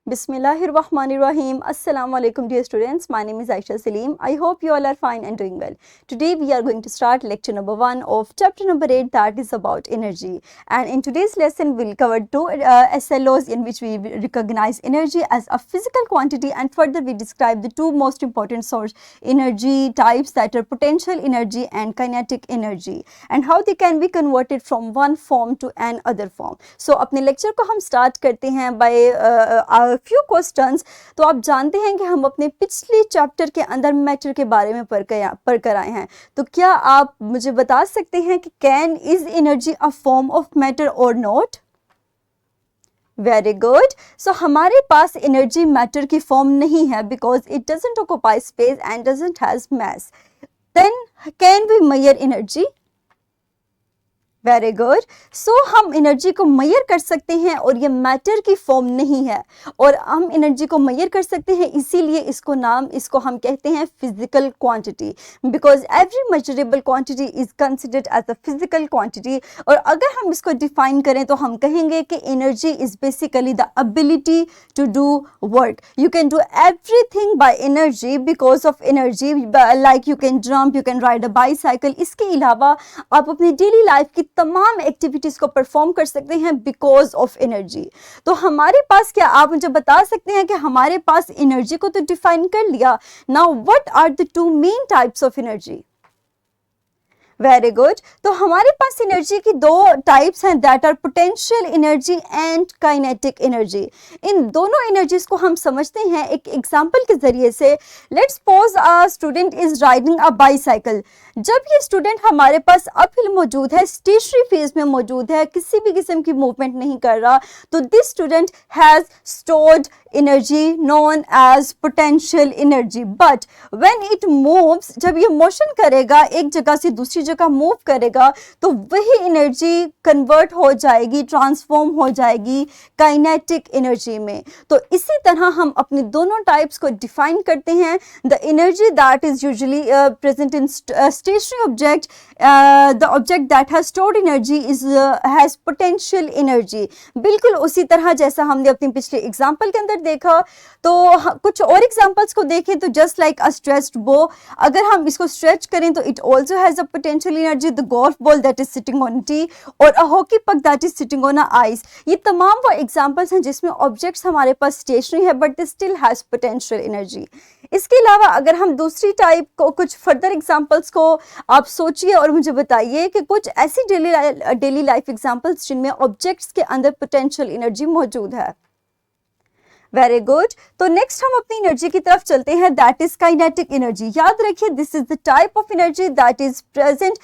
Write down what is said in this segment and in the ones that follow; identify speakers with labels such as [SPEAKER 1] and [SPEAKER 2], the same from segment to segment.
[SPEAKER 1] Bismillahirrahmanirrahim. Assalamu alaikum dear students. My name is Aisha Salim. I hope you all are fine and doing well. Today we are going to start lecture number 1 of chapter number 8, that is about energy. And in today's lesson we will cover two SLOs in which we recognize energy as a physical quantity, and further we describe the two most important source energy types, that are potential energy and kinetic energy, and how they can be converted from one form to another form. So अपने lecture को हम start करते हैं by few questions. तो आप जानते हैं कि हम अपने पिछले चैप्टर के अंदर मैटर के बारे में पढ़ कर आए हैं, तो क्या आप मुझे बता सकते हैं कि can is energy a form of matter और नॉट? Very good. सो हमारे पास एनर्जी मैटर की फॉर्म नहीं है because it doesn't occupy space and doesn't has mass. Then can we measure energy? Very good. So हम energy को major कर सकते हैं और ये मैटर की फॉर्म नहीं है, और हम एनर्जी को मेजर कर सकते हैं, इसीलिए इसको हम कहते हैं physical quantity, because every measurable quantity is considered as a physical quantity. और अगर हम इसको डिफाइन करें तो हम कहेंगे कि energy is basically the ability to do work. You can do everything by energy, because of energy, like you can jump, you can ride a bicycle. इसके अलावा आप अपनी डेली लाइफ की तमाम एक्टिविटीज को परफॉर्म कर सकते हैं बिकॉज ऑफ एनर्जी. तो हमारे पास, क्या आप मुझे बता सकते हैं कि हमारे पास एनर्जी को तो डिफाइन कर लिया, now what are the two main types of energy? Very good. तो हमारे पास एनर्जी की दो टाइप्स हैं, that are potential energy and kinetic energy. इन दोनों एनर्जीज को हम समझते हैं एक एग्जांपल के जरिए से. Let's suppose a student is riding a bicycle. जब ये स्टूडेंट हमारे पास अपहिल मौजूद है, स्टेशनरी फेज में मौजूद है, किसी भी किस्म की मूवमेंट नहीं कर रहा, तो this student has stored energy known as potential energy. But when it moves, जब ये मोशन करेगा, एक जगह से दूसरी जगह मूव करेगा, तो वही एनर्जी कन्वर्ट हो जाएगी, ट्रांसफॉर्म हो जाएगी काइनेटिक एनर्जी में. तो इसी तरह हम अपने दोनों टाइप्स को डिफाइन करते हैं. The energy that is usually present in stationary object, the object that has stored energy has potential energy. बिल्कुल उसी तरह जैसा हमने अपने पिछले एग्जाम्पल के अंदर देखा. तो कुछ और एग्जाम्पल्स को देखें तो जस्ट लाइक अ स्ट्रेच्ड बो, अगर हम इसको स्ट्रेच करें तो it also has a potential energy. The golf ball that is sitting on T, और अ हॉकी पक that is sitting on a ice. ये तमाम वो एग्जाम्पल्स हैं जिसमें ऑब्जेक्ट्स हमारे पास स्टेशनरी है but they still has potential energy. इसके अलावा अगर हम दूसरी टाइप को, कुछ फर्दर एग्जाम्पल्स को आप सोचिए और मुझे बताइए कि कुछ ऐसी डेली लाइफ एग्जाम्पल्स जिनमें ऑब्जेक्ट्स के अंदर पोटेंशियल एनर्जी मौजूद है. Very good. तो नेक्स्ट हम अपनी एनर्जी की तरफ चलते हैं, दैट इज काइनेटिक एनर्जी. याद रखिए, this is the type of energy that is present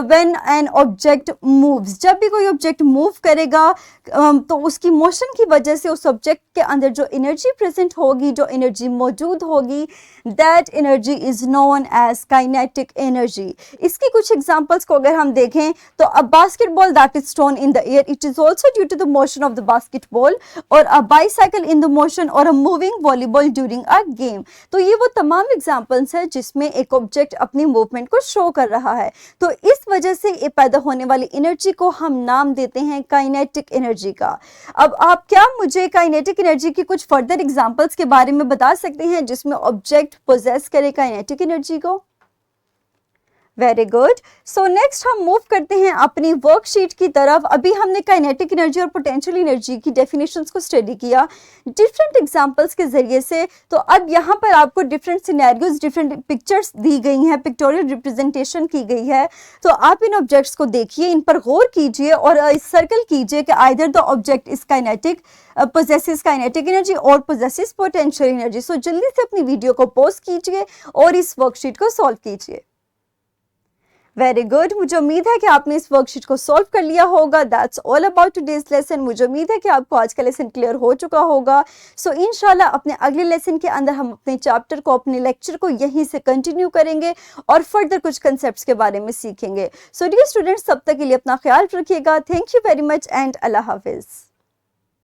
[SPEAKER 1] when an object moves. जब भी कोई ऑब्जेक्ट मूव करेगा तो उसकी मोशन की वजह से उस ऑब्जेक्ट के अंदर जो एनर्जी प्रेजेंट होगी, जो एनर्जी मौजूद होगी, that energy is known as kinetic energy. इसकी कुछ एग्जांपल्स को अगर हम देखें तो a basketball that is thrown in the air, it is also due to the motion of the basketball, और a bicycle in the motion और a moving volleyball during a game. तो ये वो तमाम एग्जांपल्स हैं जिसमें एक ऑब्जेक्ट अपनी मूवमेंट को शो कर रहा है. तो इस वजह से ये पैदा होने वाली एनर्जी को हम नाम देते हैं काइनेटिक एनर्जी का. अब आप क्या मुझे काइनेटिक एनर्जी की कुछ फर्दर एग्जांपल्स के बारे में बता सकते हैं जिसमें ऑब्जेक्ट पोजेस करे काइनेटिक एनर्जी को? Very good. सो नेक्स्ट हम मूव करते हैं अपनी वर्कशीट की तरफ. अभी हमने काइनेटिक एनर्जी और पोटेंशियल एनर्जी की डेफिनेशंस को स्टडी किया डिफरेंट एग्जांपल्स के जरिए से. तो अब यहाँ पर आपको डिफरेंट सिनेरियोज, डिफरेंट पिक्चर्स दी गई हैं, पिक्टोरियल रिप्रेजेंटेशन की गई है. तो आप इन ऑब्जेक्ट्स को देखिए, इन पर गौर कीजिए और सर्कल कीजिए कि either the object is kinetic, possesses kinetic energy और possesses potential energy. सो जल्दी से अपनी वीडियो को पॉज कीजिए और इस वर्कशीट को सॉल्व कीजिए. Very good. मुझे उम्मीद है कि आपने इस वर्कशीट को सॉल्व कर लिया होगा. That's all about today's lesson. मुझे उम्मीद है कि आपको आज का लेसन क्लियर हो चुका होगा. सो इंशाल्लाह अपने अगले लेसन के अंदर हम अपने चैप्टर को, अपने लेक्चर को यहीं से कंटिन्यू करेंगे और फर्दर कुछ कंसेप्ट्स के बारे में सीखेंगे. सो डियर स्टूडेंट्स, तब तक के लिए अपना ख्याल रखिएगा. Thank you very much and Allah Hafiz.